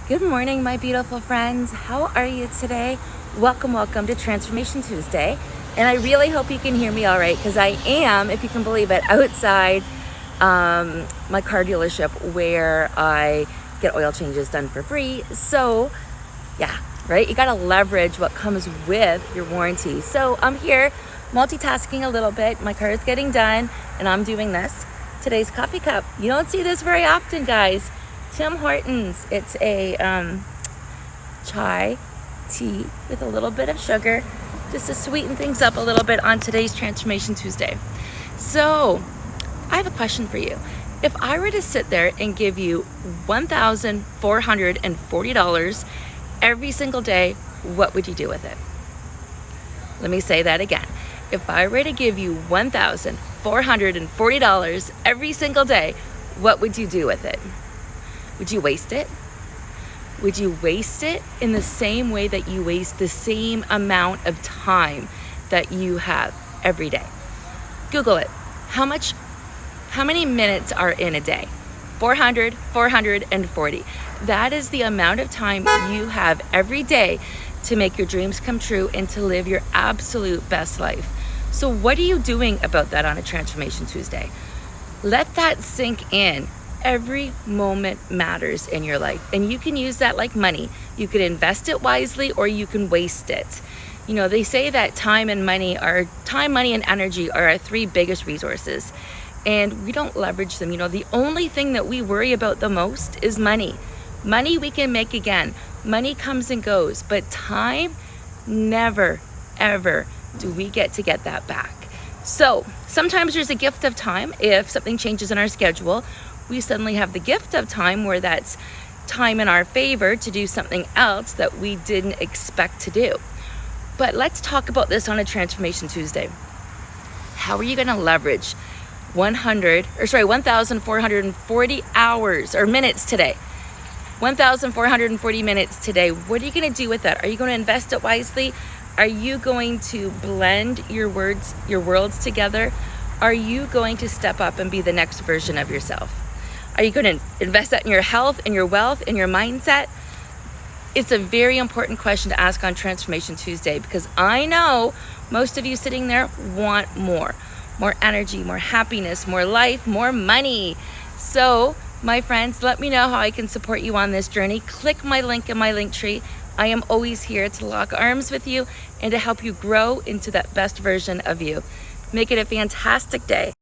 Good morning, my beautiful friends. How are you today? Welcome to Transformation Tuesday. And I really hope you can hear me all right, because I am, if you can believe it, outside my car dealership where I get oil changes done for free. So yeah, right? You got to leverage what comes with your warranty. So I'm here multitasking a little bit. My car is getting done and I'm doing this. Today's coffee cup. You don't see this very often, guys. Tim Hortons. It's a chai tea with a little bit of sugar, just to sweeten things up a little bit on today's Transformation Tuesday. So I have a question for you. If I were to sit there and give you $1,440 every single day, what would you do with it? Let me say that again. If I were to give you $1,440 every single day, what would you do with it? Would you waste it? Would you waste it in the same way that you waste the same amount of time that you have every day? Google it. How many minutes are in a day? 440. That is the amount of time you have every day to make your dreams come true and to live your absolute best life. So what are you doing about that on a Transformation Tuesday? Let that sink in. Every moment matters in your life, and you can use that like money. You can invest it wisely, or you can waste it. You know, they say that time, money, and energy are our three biggest resources, and we don't leverage them. You know, the only thing that we worry about the most is money. Money we can make again. Money comes and goes, but time, never, ever do we get that back. So sometimes there's a gift of time. If something changes in our schedule, we suddenly have the gift of time, where that's time in our favor to do something else that we didn't expect to do. But let's talk about this on a Transformation Tuesday. How are you going to leverage 1,440 hours or minutes today? 1,440 minutes today. What are you going to do with that? Are you going to invest it wisely? Are you going to blend your worlds together? Are you going to step up and be the next version of yourself? Are you going to invest that in your health, in your wealth, in your mindset? It's a very important question to ask on Transformation Tuesday, because I know most of you sitting there want more energy, more happiness, more life, more money. So my friends, let me know how I can support you on this journey. Click my link in my link tree. I am always here to lock arms with you and to help you grow into that best version of you. Make it a fantastic day.